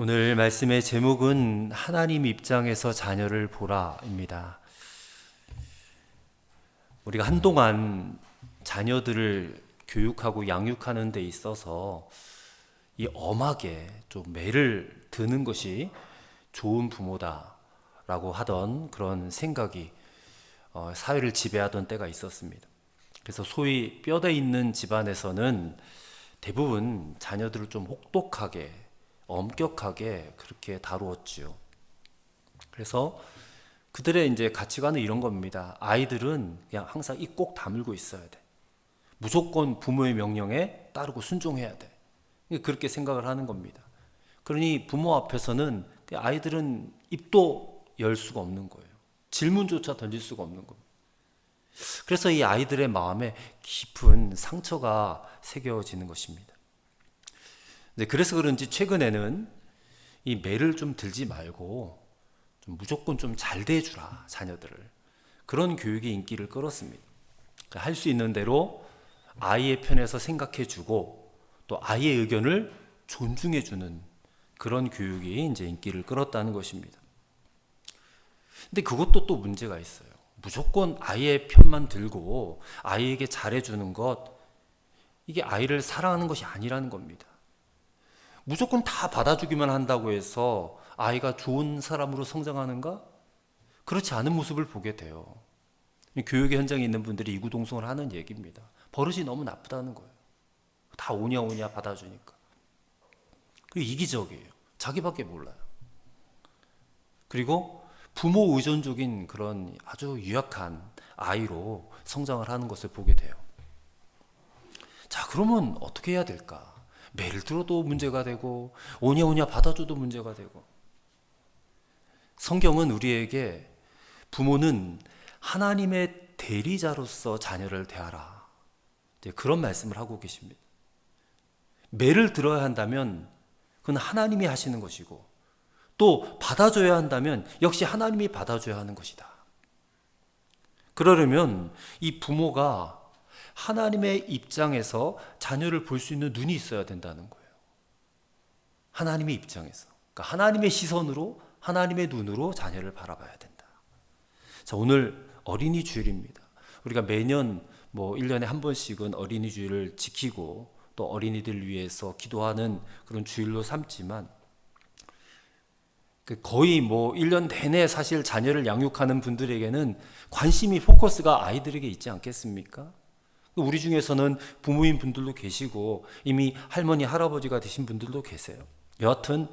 오늘 말씀의 제목은 하나님 입장에서 자녀를 보라입니다. 우리가 한동안 자녀들을 교육하고 양육하는 데 있어서 이 엄하게 좀 매를 드는 것이 좋은 부모다라고 하던 그런 생각이 사회를 지배하던 때가 있었습니다. 그래서 소위 뼈대 있는 집안에서는 대부분 자녀들을 좀 혹독하게 엄격하게 그렇게 다루었지요. 그래서 그들의 이제 가치관은 이런 겁니다. 아이들은 그냥 항상 입 꼭 다물고 있어야 돼. 무조건 부모의 명령에 따르고 순종해야 돼. 그렇게 생각을 하는 겁니다. 그러니 부모 앞에서는 아이들은 입도 열 수가 없는 거예요. 질문조차 던질 수가 없는 겁니다. 그래서 이 아이들의 마음에 깊은 상처가 새겨지는 것입니다. 그래서 그런지 최근에는 이 매를 좀 들지 말고 좀 무조건 좀 잘 대해주라, 자녀들을. 그런 교육이 인기를 끌었습니다. 할 수 있는 대로 아이의 편에서 생각해주고 또 아이의 의견을 존중해주는 그런 교육이 이제 인기를 끌었다는 것입니다. 근데 그것도 또 문제가 있어요. 무조건 아이의 편만 들고 아이에게 잘해주는 것, 이게 아이를 사랑하는 것이 아니라는 겁니다. 무조건 다 받아주기만 한다고 해서 아이가 좋은 사람으로 성장하는가? 그렇지 않은 모습을 보게 돼요. 교육의 현장에 있는 분들이 이구동성을 하는 얘기입니다. 버릇이 너무 나쁘다는 거예요. 다 오냐 오냐 받아주니까. 그리고 이기적이에요. 자기밖에 몰라요. 그리고 부모 의존적인 그런 아주 유약한 아이로 성장을 하는 것을 보게 돼요. 자, 그러면 어떻게 해야 될까? 매를 들어도 문제가 되고 오냐 오냐 받아줘도 문제가 되고. 성경은 우리에게 부모는 하나님의 대리자로서 자녀를 대하라, 그런 말씀을 하고 계십니다. 매를 들어야 한다면 그건 하나님이 하시는 것이고 또 받아줘야 한다면 역시 하나님이 받아줘야 하는 것이다. 그러려면 이 부모가 하나님의 입장에서 자녀를 볼 수 있는 눈이 있어야 된다는 거예요. 하나님의 입장에서. 그러니까 하나님의 시선으로, 하나님의 눈으로 자녀를 바라봐야 된다. 자, 오늘 어린이 주일입니다. 우리가 매년 1년에 한 번씩은 어린이 주일을 지키고 또 어린이들 위해서 기도하는 그런 주일로 삼지만 거의 1년 내내 사실 자녀를 양육하는 분들에게는 관심이, 포커스가 아이들에게 있지 않겠습니까? 우리 중에서는 부모인 분들도 계시고 이미 할머니, 할아버지가 되신 분들도 계세요. 여하튼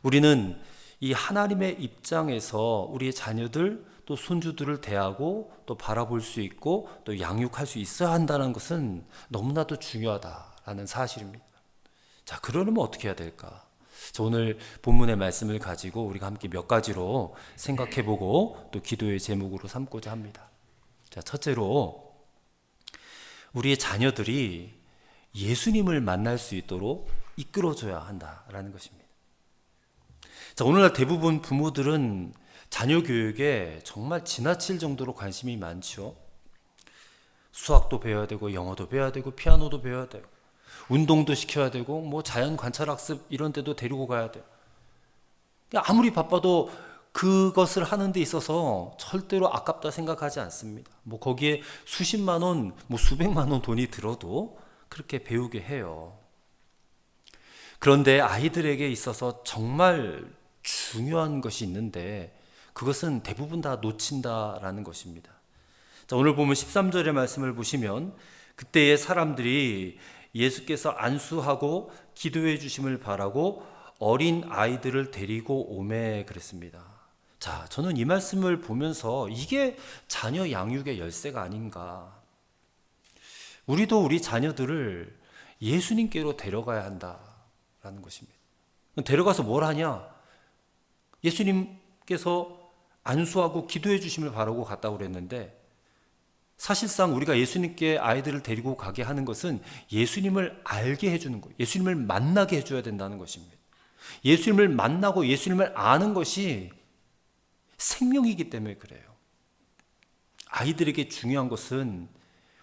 우리는 이 하나님의 입장에서 우리의 자녀들 또 손주들을 대하고 또 바라볼 수 있고 또 양육할 수 있어야 한다는 것은 너무나도 중요하다라는 사실입니다. 자, 그러려면 어떻게 해야 될까? 자, 오늘 본문의 말씀을 가지고 우리가 함께 몇 가지로 생각해보고 또 기도의 제목으로 삼고자 합니다. 자, 첫째로 우리의 자녀들이 예수님을 만날 수 있도록 이끌어줘야 한다라는 것입니다. 자, 오늘날 대부분 부모들은 자녀 교육에 정말 지나칠 정도로 관심이 많죠. 수학도 배워야 되고 영어도 배워야 되고 피아노도 배워야 되고 운동도 시켜야 되고 자연 관찰 학습 이런 데도 데리고 가야 돼요. 아무리 바빠도 그것을 하는 데 있어서 절대로 아깝다 생각하지 않습니다. 거기에 수십만 원, 수백만 원 돈이 들어도 그렇게 배우게 해요. 그런데 아이들에게 있어서 정말 중요한 것이 있는데 그것은 대부분 다 놓친다라는 것입니다. 자, 오늘 보면 13절의 말씀을 보시면 그때의 사람들이 예수께서 안수하고 기도해 주심을 바라고 어린 아이들을 데리고 오매 그랬습니다. 자, 저는 이 말씀을 보면서 이게 자녀 양육의 열쇠가 아닌가. 우리도 우리 자녀들을 예수님께로 데려가야 한다라는 것입니다. 데려가서 뭘 하냐? 예수님께서 안수하고 기도해 주심을 바라고 갔다고 그랬는데 사실상 우리가 예수님께 아이들을 데리고 가게 하는 것은 예수님을 알게 해주는 거예요. 예수님을 만나게 해줘야 된다는 것입니다. 예수님을 만나고 예수님을 아는 것이 생명이기 때문에 그래요. 아이들에게 중요한 것은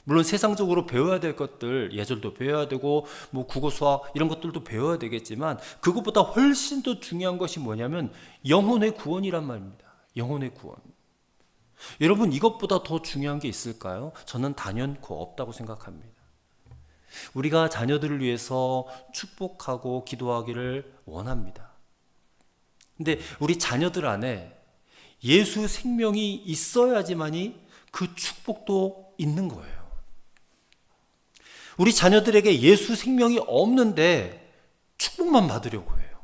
물론 세상적으로 배워야 될 것들, 예절도 배워야 되고 뭐 국어, 수학 이런 것들도 배워야 되겠지만 그것보다 훨씬 더 중요한 것이 뭐냐면 영혼의 구원이란 말입니다. 영혼의 구원. 여러분, 이것보다 더 중요한 게 있을까요? 저는 단연코 없다고 생각합니다. 우리가 자녀들을 위해서 축복하고 기도하기를 원합니다. 근데 우리 자녀들 안에 예수 생명이 있어야지만이 그 축복도 있는 거예요. 우리 자녀들에게 예수 생명이 없는데 축복만 받으려고 해요.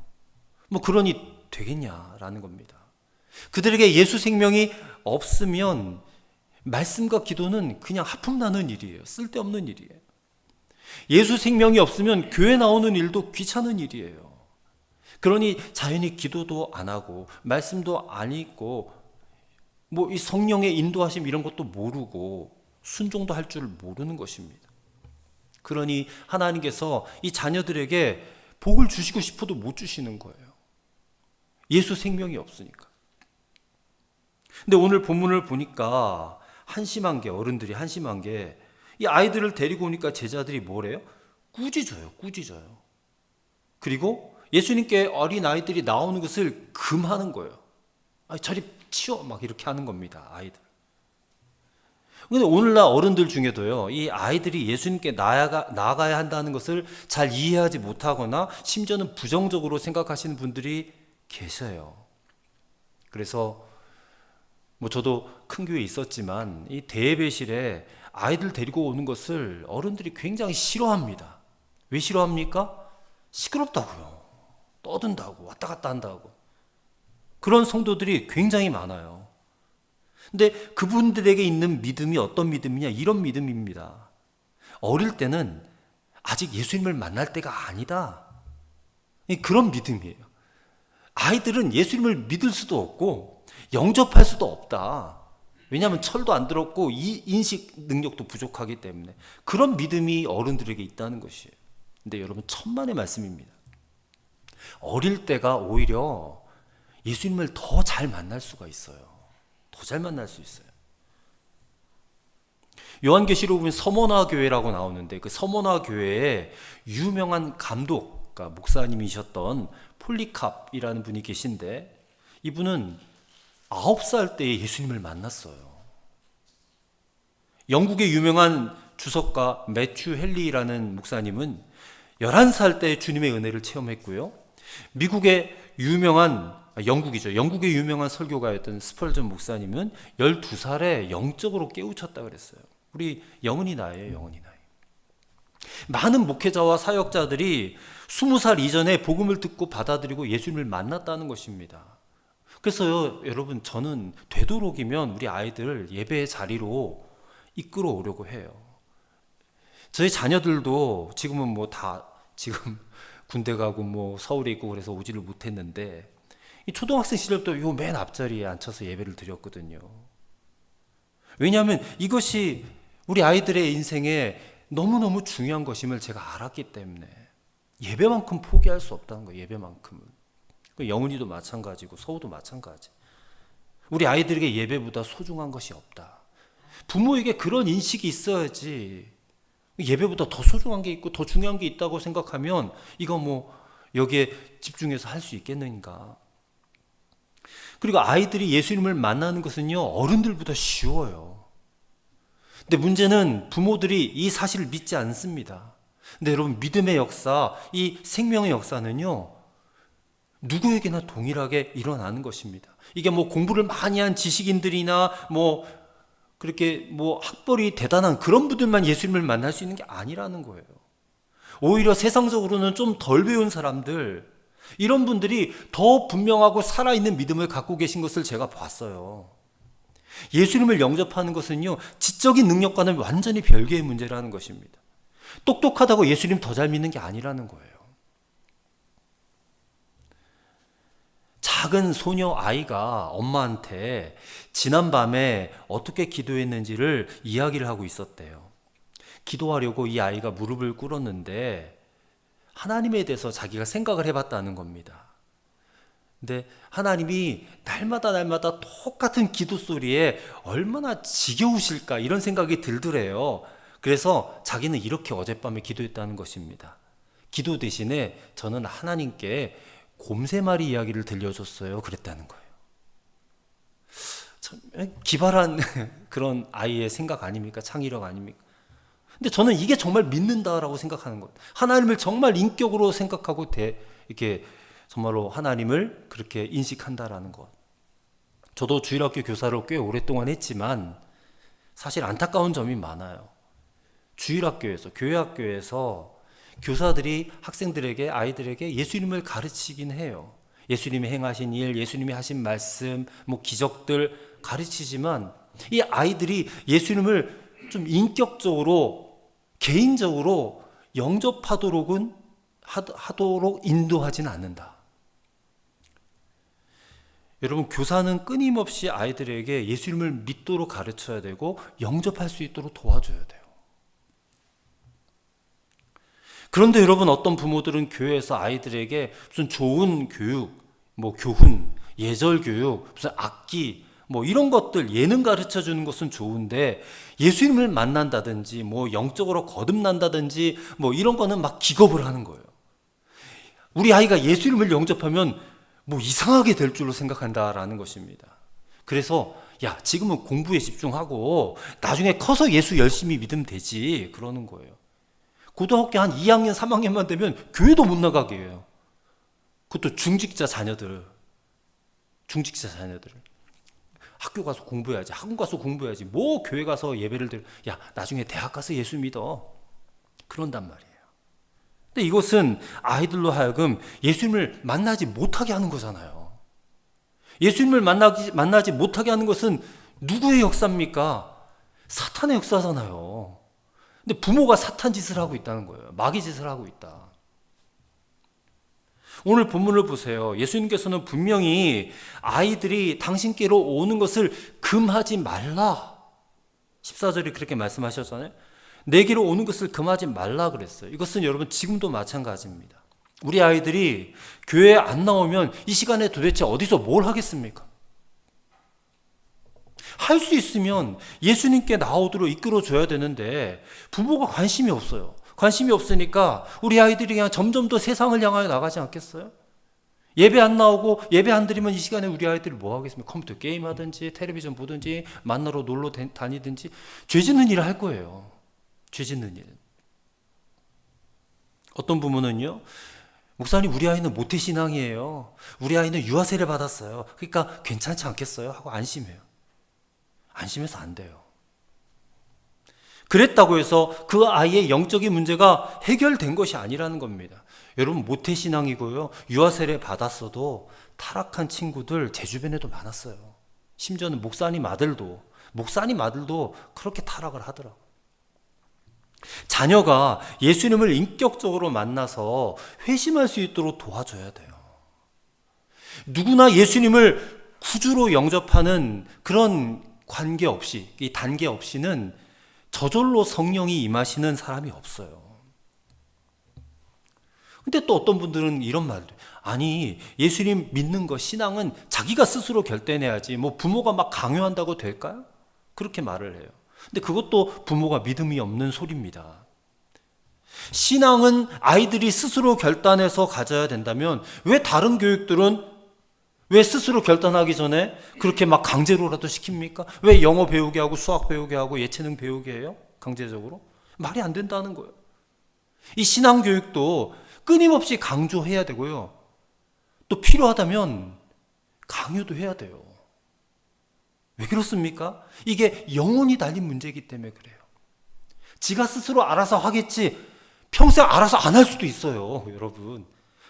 뭐 그러니 되겠냐라는 겁니다. 그들에게 예수 생명이 없으면 말씀과 기도는 그냥 하품나는 일이에요. 쓸데없는 일이에요. 예수 생명이 없으면 교회 나오는 일도 귀찮은 일이에요. 그러니 자연히 기도도 안 하고 말씀도 안 읽고 뭐 이 성령의 인도하심 이런 것도 모르고 순종도 할 줄 모르는 것입니다. 그러니 하나님께서 이 자녀들에게 복을 주시고 싶어도 못 주시는 거예요. 예수 생명이 없으니까. 근데 오늘 본문을 보니까 한심한 게, 어른들이 한심한 게, 이 아이들을 데리고 오니까 제자들이 뭐래요? 꾸짖어요. 꾸짖어요. 그리고 예수님께 어린 아이들이 나오는 것을 금하는 거예요. 저리 치워 막 이렇게 하는 겁니다. 아이들. 근데 오늘날 어른들 중에도요, 이 아이들이 예수님께 나아가야 한다는 것을 잘 이해하지 못하거나 심지어는 부정적으로 생각하시는 분들이 계셔요. 그래서 뭐 저도 큰 교회에 있었지만 이 대예배실에 아이들 데리고 오는 것을 어른들이 굉장히 싫어합니다. 왜 싫어합니까? 시끄럽다고요. 떠든다고, 왔다 갔다 한다고. 그런 성도들이 굉장히 많아요. 근데 그분들에게 있는 믿음이 어떤 믿음이냐? 이런 믿음입니다. 어릴 때는 아직 예수님을 만날 때가 아니다. 그런 믿음이에요. 아이들은 예수님을 믿을 수도 없고 영접할 수도 없다. 왜냐하면 철도 안 들었고 이 인식 능력도 부족하기 때문에 그런 믿음이 어른들에게 있다는 것이에요. 근데 여러분, 천만의 말씀입니다. 어릴 때가 오히려 예수님을 더 잘 만날 수가 있어요. 더 잘 만날 수 있어요. 요한계시록 보면 서머나 교회라고 나오는데 그 서머나 교회에 유명한 감독, 그러니까 목사님이셨던 폴리캅이라는 분이 계신데 이분은 9살 때에 예수님을 만났어요. 영국의 유명한 주석가 매튜 헨리라는 목사님은 11살 때 주님의 은혜를 체험했고요. 미국의 유명한 영국의 유명한 설교가였던 스펄전 목사님은 12살에 영적으로 깨우쳤다 그랬어요. 우리 영은이 나이에요, 영은이 나이. 많은 목회자와 사역자들이 20살 이전에 복음을 듣고 받아들이고 예수님을 만났다는 것입니다. 그래서요, 여러분, 저는 되도록이면 우리 아이들 예배의 자리로 이끌어 오려고 해요. 저희 자녀들도 지금은 뭐 다 지금 군대 가고 뭐 서울에 있고 그래서 오지를 못했는데 이 초등학생 시절부터 요 맨 앞자리에 앉혀서 예배를 드렸거든요. 왜냐하면 이것이 우리 아이들의 인생에 너무너무 중요한 것임을 제가 알았기 때문에 예배만큼 포기할 수 없다는 거예요. 예배만큼은. 영은이도 마찬가지고 서우도 마찬가지. 우리 아이들에게 예배보다 소중한 것이 없다. 부모에게 그런 인식이 있어야지. 예배보다 더 소중한 게 있고 더 중요한 게 있다고 생각하면 이거 뭐 여기에 집중해서 할 수 있겠는가. 그리고 아이들이 예수님을 만나는 것은요, 어른들보다 쉬워요. 근데 문제는 부모들이 이 사실을 믿지 않습니다. 근데 여러분, 믿음의 역사, 이 생명의 역사는요, 누구에게나 동일하게 일어나는 것입니다. 이게 뭐 공부를 많이 한 지식인들이나 뭐 그렇게 뭐 학벌이 대단한 그런 분들만 예수님을 만날 수 있는 게 아니라는 거예요. 오히려 세상적으로는 좀 덜 배운 사람들, 이런 분들이 더 분명하고 살아있는 믿음을 갖고 계신 것을 제가 봤어요. 예수님을 영접하는 것은요, 지적인 능력과는 완전히 별개의 문제라는 것입니다. 똑똑하다고 예수님 더 잘 믿는 게 아니라는 거예요. 작은 소녀 아이가 엄마한테 지난밤에 어떻게 기도했는지를 이야기를 하고 있었대요. 기도하려고 이 아이가 무릎을 꿇었는데 하나님에 대해서 자기가 생각을 해봤다는 겁니다. 근데 하나님이 날마다 똑같은 기도 소리에 얼마나 지겨우실까 이런 생각이 들더래요. 그래서 자기는 이렇게 어젯밤에 기도했다는 것입니다. 기도 대신에 저는 하나님께 곰새마리 이야기를 들려줬어요. 그랬다는 거예요. 참 기발한 그런 아이의 생각 아닙니까? 창의력 아닙니까? 근데 저는 이게 정말 믿는다라고 생각하는 것. 하나님을 정말 인격으로 생각하고 이렇게 정말로 하나님을 그렇게 인식한다라는 것. 저도 주일학교 교사를 꽤 오랫동안 했지만 사실 안타까운 점이 많아요. 주일학교에서, 교회학교에서 교사들이 학생들에게, 아이들에게 예수님을 가르치긴 해요. 예수님이 행하신 일, 예수님이 하신 말씀, 기적들 가르치지만 이 아이들이 예수님을 좀 인격적으로, 개인적으로 영접하도록 인도하지는 않는다. 여러분, 교사는 끊임없이 아이들에게 예수님을 믿도록 가르쳐야 되고 영접할 수 있도록 도와줘야 돼요. 그런데 여러분, 어떤 부모들은 교회에서 아이들에게 무슨 좋은 교육, 교훈, 예절 교육, 무슨 악기, 이런 것들, 예능 가르쳐 주는 것은 좋은데 예수님을 만난다든지 영적으로 거듭난다든지 이런 거는 막 기겁을 하는 거예요. 우리 아이가 예수님을 영접하면 이상하게 될 줄로 생각한다라는 것입니다. 그래서 야, 지금은 공부에 집중하고 나중에 커서 예수 열심히 믿으면 되지, 그러는 거예요. 고등학교 한 2학년, 3학년만 되면 교회도 못 나가게 해요. 그것도 중직자 자녀들. 학교 가서 공부해야지, 학원 가서 공부해야지, 교회 가서 예배를 드려. 야, 나중에 대학 가서 예수 믿어. 그런단 말이에요. 근데 이것은 아이들로 하여금 예수님을 만나지 못하게 하는 거잖아요. 예수님을 만나지 못하게 하는 것은 누구의 역사입니까? 사탄의 역사잖아요. 근데 부모가 사탄 짓을 하고 있다는 거예요. 마귀 짓을 하고 있다. 오늘 본문을 보세요. 예수님께서는 분명히 아이들이 당신께로 오는 것을 금하지 말라. 14절에 그렇게 말씀하셨잖아요. 내게로 오는 것을 금하지 말라 그랬어요. 이것은 여러분 지금도 마찬가지입니다. 우리 아이들이 교회에 안 나오면 이 시간에 도대체 어디서 뭘 하겠습니까? 할 수 있으면 예수님께 나오도록 이끌어줘야 되는데 부모가 관심이 없어요. 관심이 없으니까 우리 아이들이 그냥 점점 더 세상을 향하여 나가지 않겠어요? 예배 안 나오고 예배 안 드리면 이 시간에 우리 아이들이 뭐 하겠습니까? 컴퓨터 게임 하든지 텔레비전 보든지 만나러 놀러 다니든지 죄 짓는 일을 할 거예요. 죄 짓는 일. 어떤 부모는요, 목사님 우리 아이는 모태신앙이에요. 우리 아이는 유아세례 받았어요. 그러니까 괜찮지 않겠어요? 하고 안심해요. 안심해서 안 돼요. 그랬다고 해서 그 아이의 영적인 문제가 해결된 것이 아니라는 겁니다. 여러분, 모태신앙이고요, 유아세례 받았어도 타락한 친구들 제 주변에도 많았어요. 심지어는 목사님 아들도 그렇게 타락을 하더라고요. 자녀가 예수님을 인격적으로 만나서 회심할 수 있도록 도와줘야 돼요. 누구나 예수님을 구주로 영접하는 그런 관계 없이, 이 단계 없이는 저절로 성령이 임하시는 사람이 없어요. 근데 또 어떤 분들은 이런 말도, 아니 예수님 믿는 거, 신앙은 자기가 스스로 결단해야지 부모가 막 강요한다고 될까요? 그렇게 말을 해요. 근데 그것도 부모가 믿음이 없는 소리입니다. 신앙은 아이들이 스스로 결단해서 가져야 된다면 왜 다른 교육들은 왜 스스로 결단하기 전에 그렇게 막 강제로라도 시킵니까? 왜 영어 배우게 하고 수학 배우게 하고 예체능 배우게 해요? 강제적으로? 말이 안 된다는 거예요. 이 신앙 교육도 끊임없이 강조해야 되고요, 또 필요하다면 강요도 해야 돼요. 왜 그렇습니까? 이게 영혼이 달린 문제이기 때문에 그래요. 지가 스스로 알아서 하겠지 평생 알아서 안 할 수도 있어요. 여러분,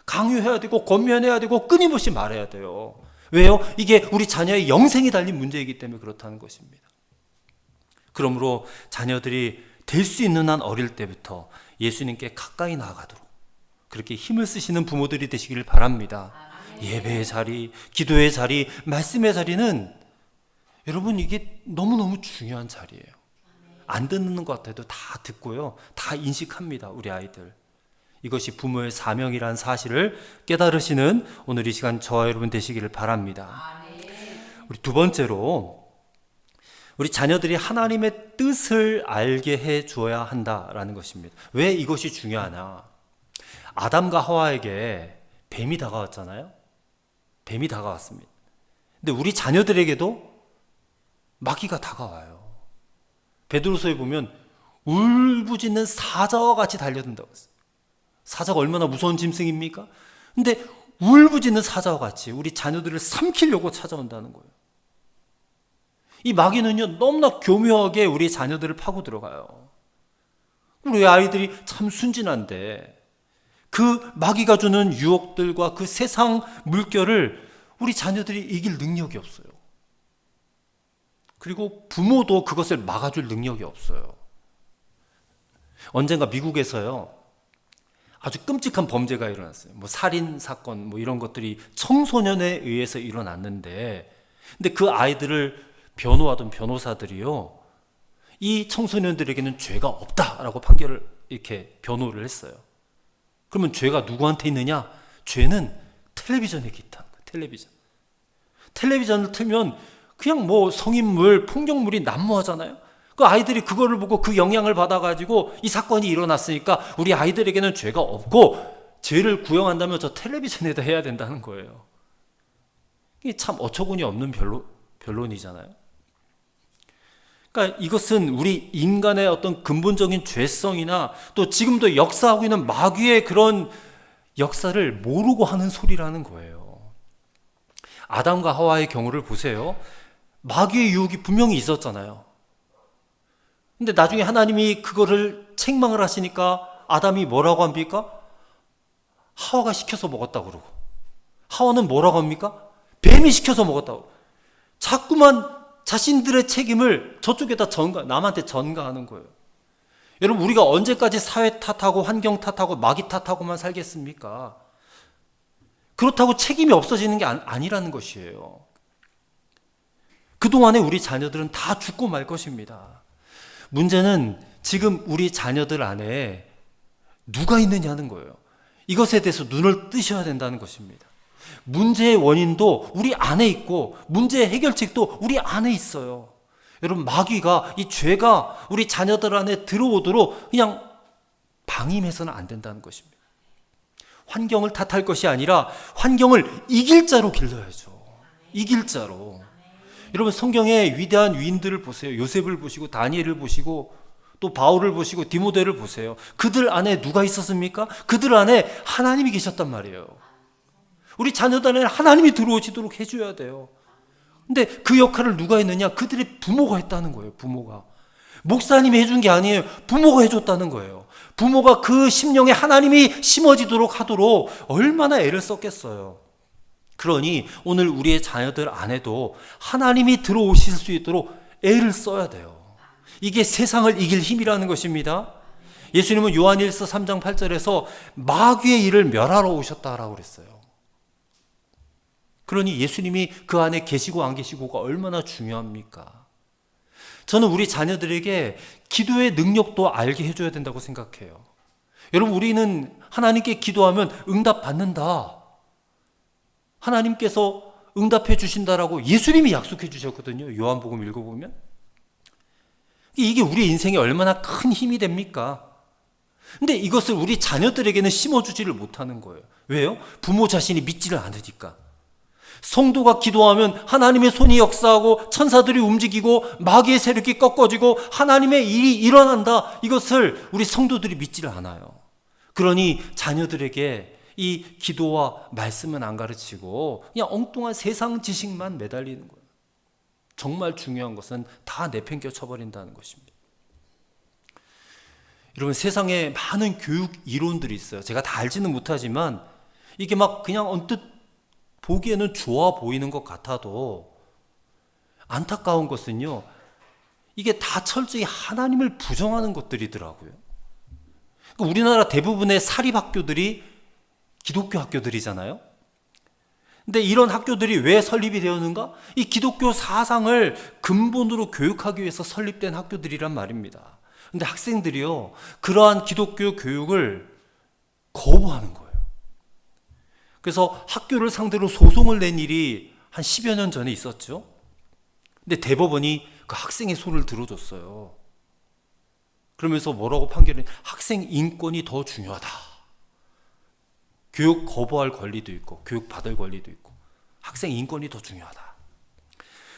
강요해야 되고 권면해야 되고 끊임없이 말해야 돼요. 왜요? 이게 우리 자녀의 영생이 달린 문제이기 때문에 그렇다는 것입니다. 그러므로 자녀들이 될 수 있는 한 어릴 때부터 예수님께 가까이 나아가도록 그렇게 힘을 쓰시는 부모들이 되시기를 바랍니다. 예배의 자리, 기도의 자리, 말씀의 자리는 여러분 이게 너무너무 중요한 자리예요. 안 듣는 것 같아도 다 듣고요, 다 인식합니다. 우리 아이들. 이것이 부모의 사명이라는 사실을 깨달으시는 오늘 이 시간 저와 여러분 되시기를 바랍니다. 우리 두 번째로, 우리 자녀들이 하나님의 뜻을 알게 해 주어야 한다라는 것입니다. 왜 이것이 중요하냐? 아담과 하와에게 뱀이 다가왔잖아요. 뱀이 다가왔습니다. 근데 우리 자녀들에게도 마귀가 다가와요. 베드로서에 보면 울부짖는 사자와 같이 달려든다고 했어요. 사자가 얼마나 무서운 짐승입니까? 근데 울부짖는 사자와 같이 우리 자녀들을 삼키려고 찾아온다는 거예요. 이 마귀는요, 너무나 교묘하게 우리 자녀들을 파고 들어가요. 우리 아이들이 참 순진한데 그 마귀가 주는 유혹들과 그 세상 물결을 우리 자녀들이 이길 능력이 없어요. 그리고 부모도 그것을 막아줄 능력이 없어요. 언젠가 미국에서요, 아주 끔찍한 범죄가 일어났어요. 뭐 살인 사건, 뭐 이런 것들이 청소년에 의해서 일어났는데, 근데 그 아이들을 변호하던 변호사들이요, 이 청소년들에게는 죄가 없다라고 판결을 이렇게 변호를 했어요. 그러면 죄가 누구한테 있느냐? 죄는 텔레비전에 있다는 거예요. 텔레비전을 틀면 그냥 뭐 성인물, 폭력물이 난무하잖아요. 그 아이들이 그거를 보고 그 영향을 받아가지고 이 사건이 일어났으니까 우리 아이들에게는 죄가 없고 죄를 구형한다면 저 텔레비전에다 해야 된다는 거예요. 이게 참 어처구니 없는 변론이잖아요. 그러니까 이것은 우리 인간의 어떤 근본적인 죄성이나 또 지금도 역사하고 있는 마귀의 그런 역사를 모르고 하는 소리라는 거예요. 아담과 하와의 경우를 보세요. 마귀의 유혹이 분명히 있었잖아요. 근데 나중에 하나님이 그거를 책망을 하시니까 아담이 뭐라고 합니까? 하와가 시켜서 먹었다고 그러고, 하와는 뭐라고 합니까? 뱀이 시켜서 먹었다고. 자꾸만 자신들의 책임을 저쪽에다 남한테 전가하는 거예요. 여러분, 우리가 언제까지 사회 탓하고 환경 탓하고 마귀 탓하고만 살겠습니까? 그렇다고 책임이 없어지는 게 아니라는 것이에요. 그동안에 우리 자녀들은 다 죽고 말 것입니다. 문제는 지금 우리 자녀들 안에 누가 있느냐는 거예요. 이것에 대해서 눈을 뜨셔야 된다는 것입니다. 문제의 원인도 우리 안에 있고 문제의 해결책도 우리 안에 있어요. 여러분, 마귀가 이 죄가 우리 자녀들 안에 들어오도록 그냥 방임해서는 안 된다는 것입니다. 환경을 탓할 것이 아니라 환경을 이길 자로 길러야죠. 이길 자로. 여러분, 성경의 위대한 위인들을 보세요. 요셉을 보시고 다니엘을 보시고 또 바울을 보시고 디모데를 보세요. 그들 안에 누가 있었습니까? 그들 안에 하나님이 계셨단 말이에요. 우리 자녀들 안에 하나님이 들어오시도록 해줘야 돼요. 근데 그 역할을 누가 했느냐? 그들의 부모가 했다는 거예요. 부모가. 목사님이 해준 게 아니에요. 부모가 해줬다는 거예요. 부모가 그 심령에 하나님이 심어지도록 하도록 얼마나 애를 썼겠어요. 그러니 오늘 우리의 자녀들 안에도 하나님이 들어오실 수 있도록 애를 써야 돼요. 이게 세상을 이길 힘이라는 것입니다. 예수님은 요한일서 3장 8절에서 마귀의 일을 멸하러 오셨다라고 그랬어요. 그러니 예수님이 그 안에 계시고 안 계시고가 얼마나 중요합니까? 저는 우리 자녀들에게 기도의 능력도 알게 해줘야 된다고 생각해요. 여러분, 우리는 하나님께 기도하면 응답받는다, 하나님께서 응답해 주신다라고 예수님이 약속해 주셨거든요. 요한복음 읽어보면. 이게 우리 인생에 얼마나 큰 힘이 됩니까? 근데 이것을 우리 자녀들에게는 심어주지를 못하는 거예요. 왜요? 부모 자신이 믿지를 않으니까. 성도가 기도하면 하나님의 손이 역사하고 천사들이 움직이고 마귀의 세력이 꺾어지고 하나님의 일이 일어난다, 이것을 우리 성도들이 믿지를 않아요. 그러니 자녀들에게 이 기도와 말씀은 안 가르치고 그냥 엉뚱한 세상 지식만 매달리는 거예요. 정말 중요한 것은 다 내팽겨 쳐버린다는 것입니다. 여러분, 세상에 많은 교육 이론들이 있어요. 제가 다 알지는 못하지만 이게 막 그냥 언뜻 보기에는 좋아 보이는 것 같아도 안타까운 것은요, 이게 다 철저히 하나님을 부정하는 것들이더라고요. 그러니까 우리나라 대부분의 사립학교들이 기독교 학교들이잖아요. 근데 이런 학교들이 왜 설립이 되었는가? 이 기독교 사상을 근본으로 교육하기 위해서 설립된 학교들이란 말입니다. 근데 학생들이요, 그러한 기독교 교육을 거부하는 거예요. 그래서 학교를 상대로 소송을 낸 일이 한 10여 년 전에 있었죠. 근데 대법원이 그 학생의 손을 들어줬어요. 그러면서 뭐라고 판결을 학생 인권이 더 중요하다. 교육 거부할 권리도 있고 교육 받을 권리도 있고 학생 인권이 더 중요하다.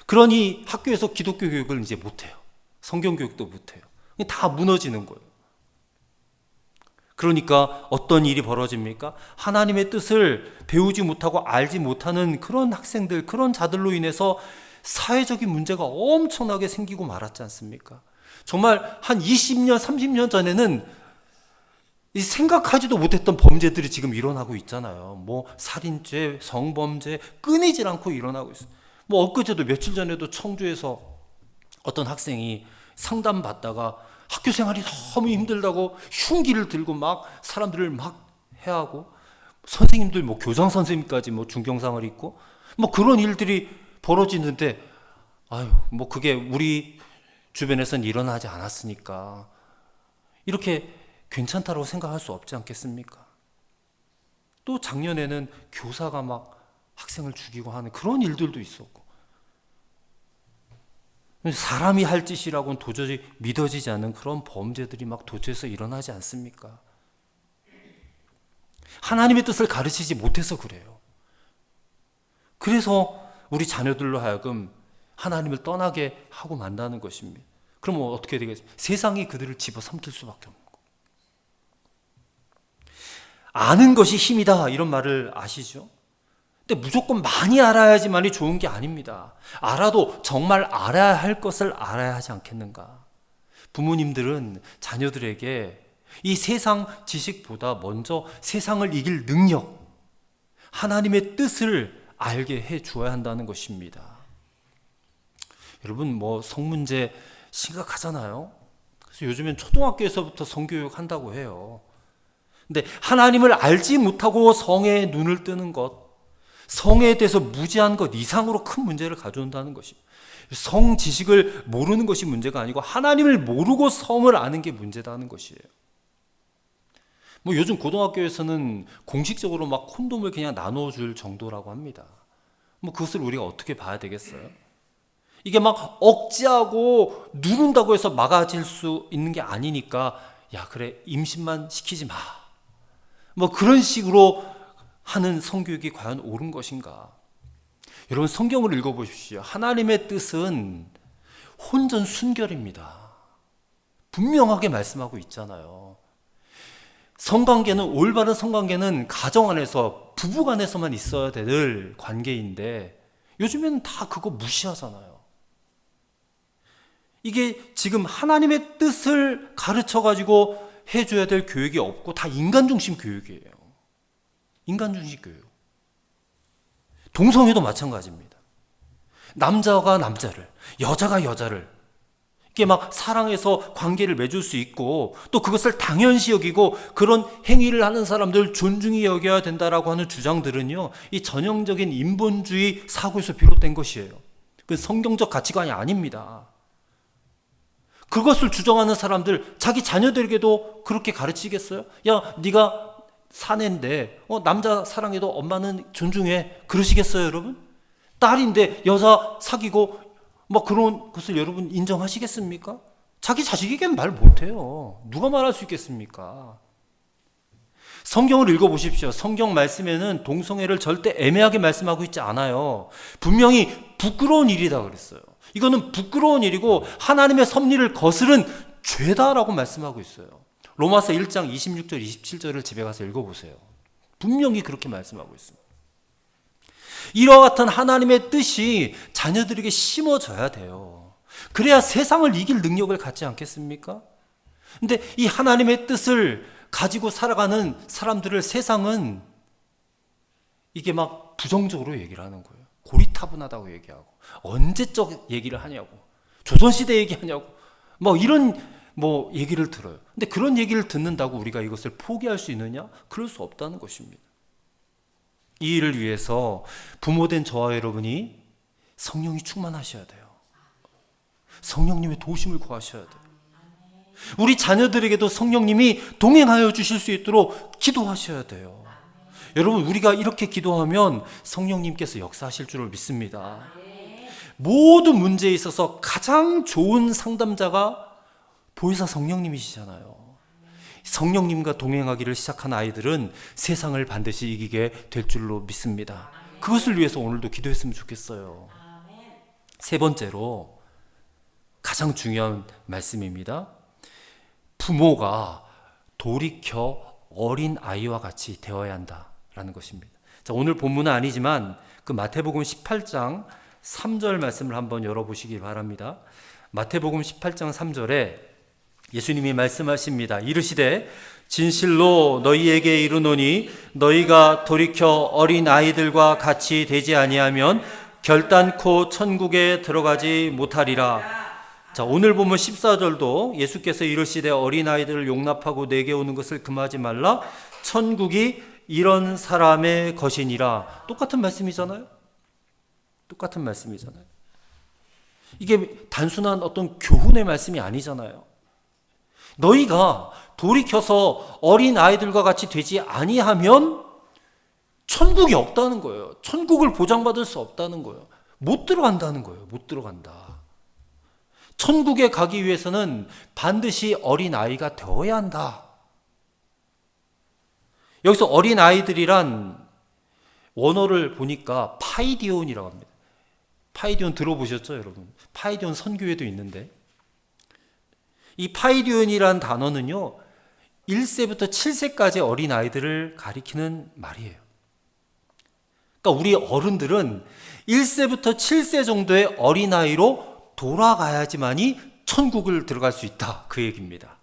그러니 학교에서 기독교 교육을 이제 못해요. 성경 교육도 못해요. 다 무너지는 거예요. 그러니까 어떤 일이 벌어집니까? 하나님의 뜻을 배우지 못하고 알지 못하는 그런 학생들, 그런 자들로 인해서 사회적인 문제가 엄청나게 생기고 말았지 않습니까? 정말 한 20년, 30년 전에는 생각하지도 못했던 범죄들이 지금 일어나고 있잖아요. 뭐 살인죄, 성범죄 끊이질 않고 일어나고 있어요. 뭐 엊그제도 며칠 전에도 청주에서 어떤 학생이 상담받다가 학교 생활이 너무 힘들다고 흉기를 들고 막 사람들을 막 해하고 선생님들 뭐 교장 선생님까지 뭐 중경상을 입고 뭐 그런 일들이 벌어지는데 아유 뭐 그게 우리 주변에선 일어나지 않았으니까 이렇게 괜찮다고 생각할 수 없지 않겠습니까? 또 작년에는 교사가 막 학생을 죽이고 하는 그런 일들도 있었고 사람이 할 짓이라고는 도저히 믿어지지 않는 그런 범죄들이 막 도처에서 일어나지 않습니까? 하나님의 뜻을 가르치지 못해서 그래요. 그래서 우리 자녀들로 하여금 하나님을 떠나게 하고 만다는 것입니다. 그러면 어떻게 되겠습니까? 세상이 그들을 집어삼킬 수밖에 없는 거예요. 아는 것이 힘이다 이런 말을 아시죠? 근데 무조건 많이 알아야지만이 좋은 게 아닙니다. 알아도 정말 알아야 할 것을 알아야 하지 않겠는가? 부모님들은 자녀들에게 이 세상 지식보다 먼저 세상을 이길 능력, 하나님의 뜻을 알게 해 주어야 한다는 것입니다. 여러분 뭐 성문제 심각하잖아요. 그래서 요즘엔 초등학교에서부터 성교육 한다고 해요. 근데 하나님을 알지 못하고 성에 눈을 뜨는 것, 성에 대해서 무지한 것 이상으로 큰 문제를 가져온다는 것입니다. 성 지식을 모르는 것이 문제가 아니고 하나님을 모르고 성을 아는 게 문제다는 것이에요. 뭐 요즘 고등학교에서는 공식적으로 막 콘돔을 그냥 나눠줄 정도라고 합니다. 뭐 그것을 우리가 어떻게 봐야 되겠어요? 이게 막 억지하고 누른다고 해서 막아질 수 있는 게 아니니까 야 그래 임신만 시키지 마. 뭐 그런 식으로 하는 성교육이 과연 옳은 것인가? 여러분 성경을 읽어보십시오. 하나님의 뜻은 혼전순결입니다. 분명하게 말씀하고 있잖아요. 성관계는 올바른 성관계는 가정 안에서 부부 간에서만 있어야 될 관계인데 요즘에는 다 그거 무시하잖아요. 이게 지금 하나님의 뜻을 가르쳐가지고 해줘야 될 교육이 없고 다 인간 중심 교육이에요. 인간 중심 교육. 동성애도 마찬가지입니다. 남자가 남자를, 여자가 여자를 이게 막 사랑해서 관계를 맺을 수 있고 또 그것을 당연시 여기고 그런 행위를 하는 사람들 존중히 여겨야 된다라고 하는 주장들은요, 이 전형적인 인본주의 사고에서 비롯된 것이에요. 그 성경적 가치관이 아닙니다. 그것을 주장하는 사람들 자기 자녀들에게도 그렇게 가르치겠어요? 야, 네가 사내인데 남자 사랑해도 엄마는 존중해. 그러시겠어요, 여러분? 딸인데 여자 사귀고 뭐 그런 것을 여러분 인정하시겠습니까? 자기 자식에게는 말 못해요. 누가 말할 수 있겠습니까? 성경을 읽어보십시오. 성경 말씀에는 동성애를 절대 애매하게 말씀하고 있지 않아요. 분명히 부끄러운 일이다 그랬어요. 이거는 부끄러운 일이고 하나님의 섭리를 거스른 죄다라고 말씀하고 있어요. 로마서 1장 26절 27절을 집에 가서 읽어보세요. 분명히 그렇게 말씀하고 있습니다. 이와 같은 하나님의 뜻이 자녀들에게 심어져야 돼요. 그래야 세상을 이길 능력을 갖지 않겠습니까? 근데 이 하나님의 뜻을 가지고 살아가는 사람들을 세상은 이게 막 부정적으로 얘기를 하는 거예요. 고리타분하다고 얘기하고 언제적 얘기를 하냐고, 조선시대 얘기하냐고 뭐 이런 뭐 얘기를 들어요. 근데 그런 얘기를 듣는다고 우리가 이것을 포기할 수 있느냐? 그럴 수 없다는 것입니다. 이 일을 위해서 부모된 저와 여러분이 성령이 충만하셔야 돼요. 성령님의 도우심을 구하셔야 돼요. 우리 자녀들에게도 성령님이 동행하여 주실 수 있도록 기도하셔야 돼요. 여러분, 우리가 이렇게 기도하면 성령님께서 역사하실 줄을 믿습니다. 모든 문제에 있어서 가장 좋은 상담자가 보혜사 성령님이시잖아요. 성령님과 동행하기를 시작한 아이들은 세상을 반드시 이기게 될 줄로 믿습니다. 그것을 위해서 오늘도 기도했으면 좋겠어요. 세 번째로 가장 중요한 말씀입니다. 부모가 돌이켜 어린 아이와 같이 되어야 한다라는 것입니다. 자, 오늘 본문은 아니지만 그 마태복음 18장 3절 말씀을 한번 열어보시기 바랍니다. 마태복음 18장 3절에 예수님이 말씀하십니다. 이르시되 진실로 너희에게 이르노니 너희가 돌이켜 어린 아이들과 같이 되지 아니하면 결단코 천국에 들어가지 못하리라. 자, 오늘 보면 14절도 예수께서 이르시되 어린아이들을 용납하고 내게 오는 것을 금하지 말라. 천국이 이런 사람의 것이니라. 똑같은 말씀이잖아요. 똑같은 말씀이잖아요. 이게 단순한 어떤 교훈의 말씀이 아니잖아요. 너희가 돌이켜서 어린아이들과 같이 되지 아니하면 천국이 없다는 거예요. 천국을 보장받을 수 없다는 거예요. 못 들어간다는 거예요. 못 들어간다. 천국에 가기 위해서는 반드시 어린아이가 되어야 한다. 여기서 어린아이들이란 원어를 보니까 파이디온이라고 합니다. 파이디온 들어보셨죠, 여러분? 파이디온 선교회도 있는데 이 파이디온이란 단어는요 1세부터 7세까지 어린아이들을 가리키는 말이에요. 그러니까 우리 어른들은 1세부터 7세 정도의 어린아이로 돌아가야지만이 천국을 들어갈 수 있다, 그 얘기입니다.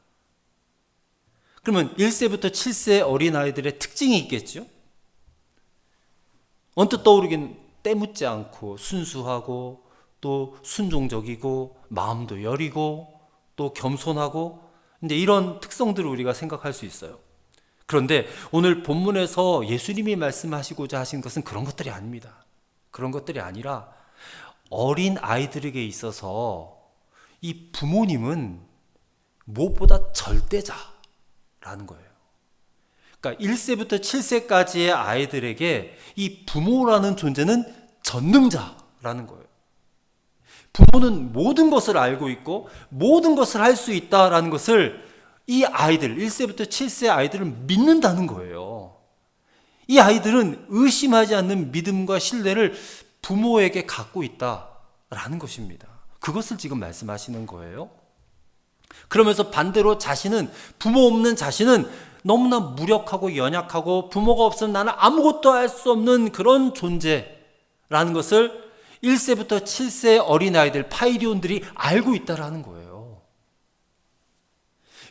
그러면 1세부터 7세 어린아이들의 특징이 있겠죠? 언뜻 떠오르긴 때묻지 않고 순수하고 또 순종적이고 마음도 여리고 또 겸손하고 이제 이런 특성들을 우리가 생각할 수 있어요. 그런데 오늘 본문에서 예수님이 말씀하시고자 하신 것은 그런 것들이 아닙니다. 그런 것들이 아니라 어린 아이들에게 있어서 이 부모님은 무엇보다 절대자라는 거예요. 그러니까 1세부터 7세까지의 아이들에게 이 부모라는 존재는 전능자라는 거예요. 부모는 모든 것을 알고 있고 모든 것을 할 수 있다라는 것을 이 아이들, 1세부터 7세 아이들은 믿는다는 거예요. 이 아이들은 의심하지 않는 믿음과 신뢰를 부모에게 갖고 있다라는 것입니다. 그것을 지금 말씀하시는 거예요. 그러면서 반대로 자신은, 부모 없는 자신은 너무나 무력하고 연약하고 부모가 없으면 나는 아무것도 할 수 없는 그런 존재라는 것을 1세부터 7세 어린아이들, 파이리온들이 알고 있다라는 거예요.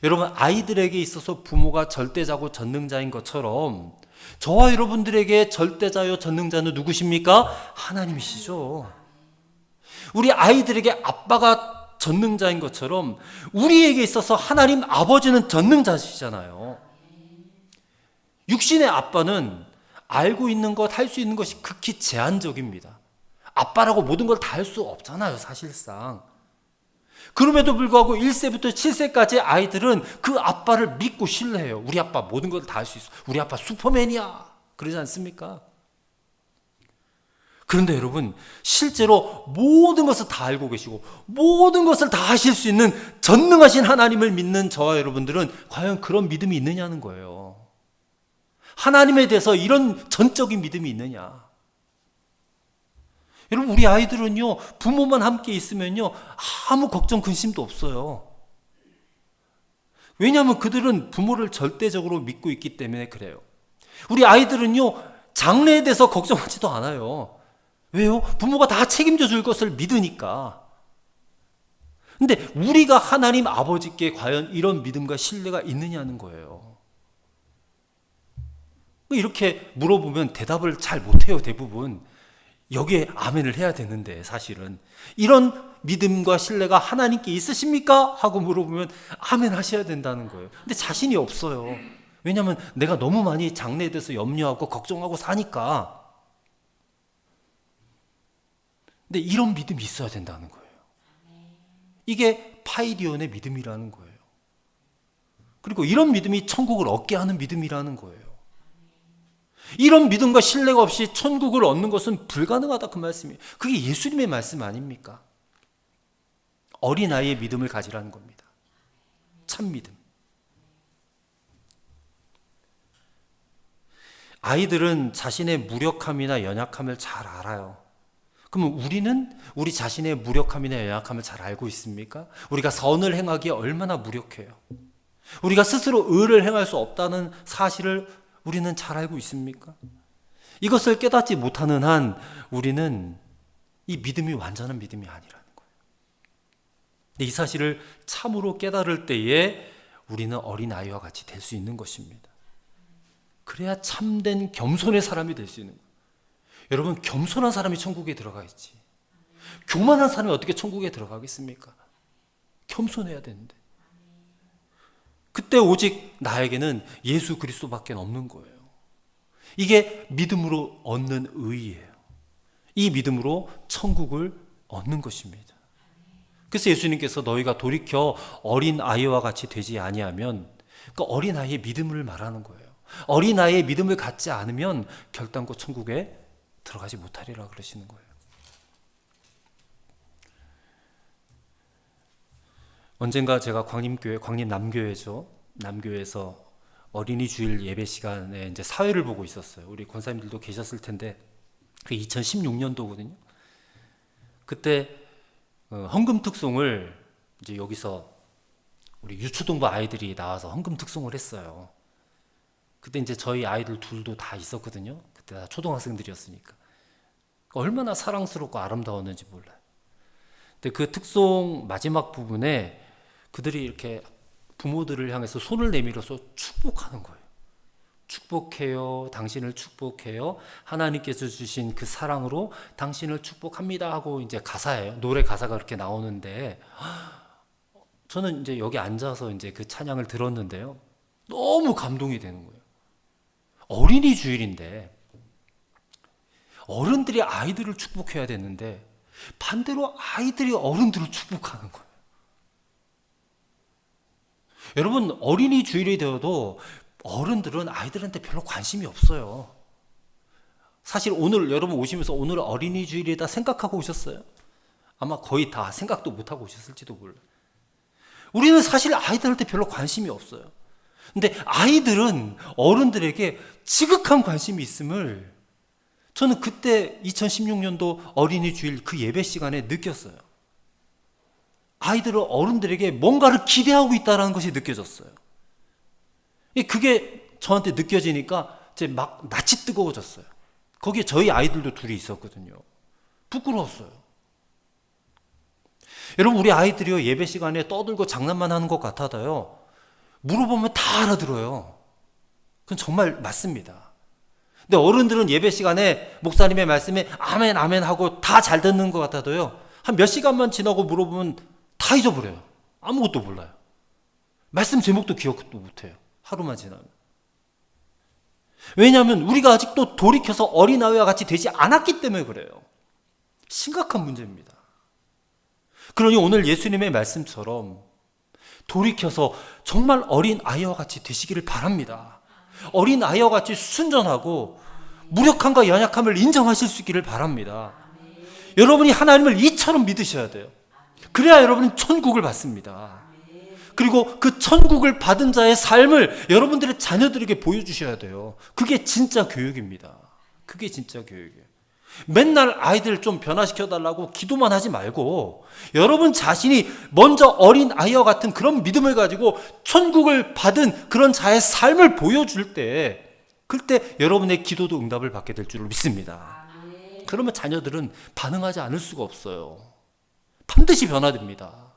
여러분, 아이들에게 있어서 부모가 절대자고 전능자인 것처럼 저와 여러분들에게 절대자요 전능자는 누구십니까? 하나님이시죠. 우리 아이들에게 아빠가 전능자인 것처럼 우리에게 있어서 하나님 아버지는 전능자시잖아요. 육신의 아빠는 알고 있는 것, 할 수 있는 것이 극히 제한적입니다. 아빠라고 모든 걸 다 할 수 없잖아요, 사실상. 그럼에도 불구하고 1세부터 7세까지 아이들은 그 아빠를 믿고 신뢰해요. 우리 아빠 모든 걸 다 할 수 있어. 우리 아빠 슈퍼맨이야. 그러지 않습니까? 그런데 여러분, 실제로 모든 것을 다 알고 계시고 모든 것을 다 하실 수 있는 전능하신 하나님을 믿는 저와 여러분들은 과연 그런 믿음이 있느냐는 거예요. 하나님에 대해서 이런 전적인 믿음이 있느냐. 여러분, 우리 아이들은요, 부모만 함께 있으면요, 아무 걱정, 근심도 없어요. 왜냐하면 그들은 부모를 절대적으로 믿고 있기 때문에 그래요. 우리 아이들은요, 장래에 대해서 걱정하지도 않아요. 왜요? 부모가 다 책임져 줄 것을 믿으니까. 근데 우리가 하나님 아버지께 과연 이런 믿음과 신뢰가 있느냐는 거예요. 이렇게 물어보면 대답을 잘 못해요, 대부분. 여기에 아멘을 해야 되는데 사실은 이런 믿음과 신뢰가 하나님께 있으십니까? 하고 물어보면 아멘 하셔야 된다는 거예요. 근데 자신이 없어요. 왜냐하면 내가 너무 많이 장래에 대해서 염려하고 걱정하고 사니까. 근데 이런 믿음이 있어야 된다는 거예요. 이게 파이디온의 믿음이라는 거예요. 그리고 이런 믿음이 천국을 얻게 하는 믿음이라는 거예요. 이런 믿음과 신뢰가 없이 천국을 얻는 것은 불가능하다, 그 말씀이에요. 그게 예수님의 말씀 아닙니까? 어린아이의 믿음을 가지라는 겁니다. 참 믿음. 아이들은 자신의 무력함이나 연약함을 잘 알아요. 그러면 우리는 우리 자신의 무력함이나 연약함을 잘 알고 있습니까? 우리가 선을 행하기에 얼마나 무력해요. 우리가 스스로 의를 행할 수 없다는 사실을 우리는 잘 알고 있습니까? 이것을 깨닫지 못하는 한 우리는 이 믿음이 완전한 믿음이 아니라는 거예요. 이 사실을 참으로 깨달을 때에 우리는 어린아이와 같이 될 수 있는 것입니다. 그래야 참된 겸손의 사람이 될 수 있는 거예요. 여러분, 겸손한 사람이 천국에 들어가 있지. 교만한 사람이 어떻게 천국에 들어가겠습니까? 겸손해야 되는데. 그때 오직 나에게는 예수 그리스도밖에 없는 거예요. 이게 믿음으로 얻는 의예요. 이 믿음으로 천국을 얻는 것입니다. 그래서 예수님께서 너희가 돌이켜 어린아이와 같이 되지 아니하면, 그 어린아이의 믿음을 말하는 거예요. 어린아이의 믿음을 갖지 않으면 결단코 천국에 들어가지 못하리라 그러시는 거예요. 언젠가 제가 광림 남교회죠. 남교회에서 어린이 주일 예배 시간에 이제 사회를 보고 있었어요. 우리 권사님들도 계셨을 텐데, 그게 2016년도거든요. 그때 헌금 특송을 이제 여기서 우리 유초등부 아이들이 나와서 헌금 특송을 했어요. 그때 이제 저희 아이들 둘도 다 있었거든요. 그때 다 초등학생들이었으니까. 얼마나 사랑스럽고 아름다웠는지 몰라요. 근데 그 특송 마지막 부분에 그들이 이렇게 부모들을 향해서 손을 내밀어서 축복하는 거예요. 축복해요. 당신을 축복해요. 하나님께서 주신 그 사랑으로 당신을 축복합니다 하고 이제 가사예요. 노래 가사가 그렇게 나오는데, 저는 이제 여기 앉아서 이제 그 찬양을 들었는데요. 너무 감동이 되는 거예요. 어린이 주일인데 어른들이 아이들을 축복해야 되는데 반대로 아이들이 어른들을 축복하는 거예요. 여러분, 어린이 주일이 되어도 어른들은 아이들한테 별로 관심이 없어요. 사실 오늘 여러분 오시면서 오늘 어린이 주일이다 생각하고 오셨어요? 아마 거의 다 생각도 못하고 오셨을지도 몰라요. 우리는 사실 아이들한테 별로 관심이 없어요. 근데 아이들은 어른들에게 지극한 관심이 있음을 저는 그때 2016년도 어린이 주일 그 예배 시간에 느꼈어요. 아이들은 어른들에게 뭔가를 기대하고 있다는 것이 느껴졌어요. 그게 저한테 느껴지니까 이제 막 낯이 뜨거워졌어요. 거기에 저희 아이들도 둘이 있었거든요. 부끄러웠어요. 여러분, 우리 아이들이요, 예배 시간에 떠들고 장난만 하는 것 같아도요, 물어보면 다 알아들어요. 그건 정말 맞습니다. 근데 어른들은 예배 시간에 목사님의 말씀에 아멘 아멘 하고 다 잘 듣는 것 같아도요, 한 몇 시간만 지나고 물어보면 다 잊어버려요. 아무것도 몰라요. 말씀 제목도 기억도 못해요. 하루만 지나면. 왜냐하면 우리가 아직도 돌이켜서 어린아이와 같이 되지 않았기 때문에 그래요. 심각한 문제입니다. 그러니 오늘 예수님의 말씀처럼 돌이켜서 정말 어린아이와 같이 되시기를 바랍니다. 어린아이와 같이 순전하고 무력함과 연약함을 인정하실 수 있기를 바랍니다. 여러분이 하나님을 이처럼 믿으셔야 돼요. 그래야 여러분은 천국을 받습니다. 그리고 그 천국을 받은 자의 삶을 여러분들의 자녀들에게 보여주셔야 돼요. 그게 진짜 교육입니다. 그게 진짜 교육이에요. 맨날 아이들 좀 변화시켜달라고 기도만 하지 말고 여러분 자신이 먼저 어린 아이와 같은 그런 믿음을 가지고 천국을 받은 그런 자의 삶을 보여줄 때, 그때 여러분의 기도도 응답을 받게 될 줄을 믿습니다. 그러면 자녀들은 반응하지 않을 수가 없어요. 반드시 변화됩니다.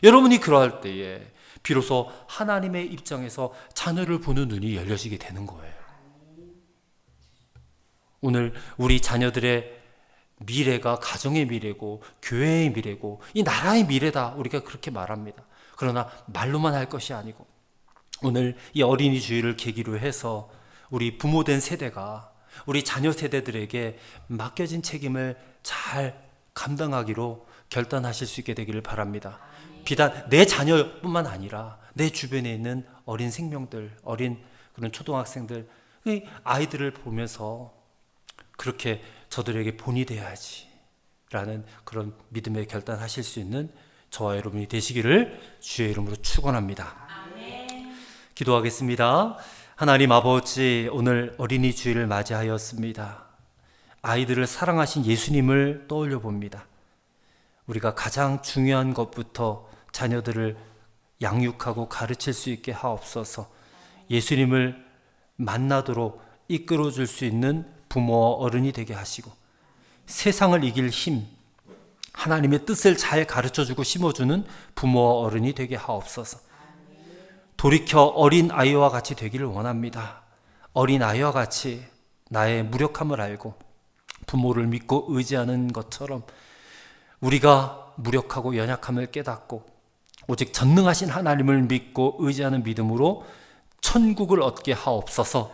여러분이 그러할 때에 비로소 하나님의 입장에서 자녀를 보는 눈이 열려지게 되는 거예요. 오늘 우리 자녀들의 미래가 가정의 미래고 교회의 미래고 이 나라의 미래다, 우리가 그렇게 말합니다. 그러나 말로만 할 것이 아니고 오늘 이 어린이 주일을 계기로 해서 우리 부모된 세대가 우리 자녀 세대들에게 맡겨진 책임을 잘 감당하기로 결단하실 수 있게 되기를 바랍니다. 비단 내 자녀뿐만 아니라 내 주변에 있는 어린 생명들, 어린 그런 초등학생들, 그 아이들을 보면서 그렇게 저들에게 본이 되어야지 라는 그런 믿음의 결단하실 수 있는 저와 여러분이 되시기를 주의 이름으로 축원합니다. 기도하겠습니다. 하나님 아버지, 오늘 어린이 주일을 맞이하였습니다. 아이들을 사랑하신 예수님을 떠올려 봅니다. 우리가 가장 중요한 것부터 자녀들을 양육하고 가르칠 수 있게 하옵소서. 예수님을 만나도록 이끌어 줄 수 있는 부모와 어른이 되게 하시고, 세상을 이길 힘, 하나님의 뜻을 잘 가르쳐주고 심어주는 부모와 어른이 되게 하옵소서. 돌이켜 어린 아이와 같이 되기를 원합니다. 어린 아이와 같이 나의 무력함을 알고 부모를 믿고 의지하는 것처럼 우리가 무력하고 연약함을 깨닫고 오직 전능하신 하나님을 믿고 의지하는 믿음으로 천국을 얻게 하옵소서.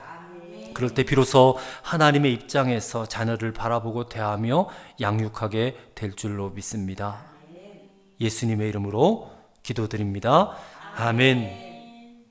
그럴 때 비로소 하나님의 입장에서 자녀를 바라보고 대하며 양육하게 될 줄로 믿습니다. 예수님의 이름으로 기도드립니다. 아멘.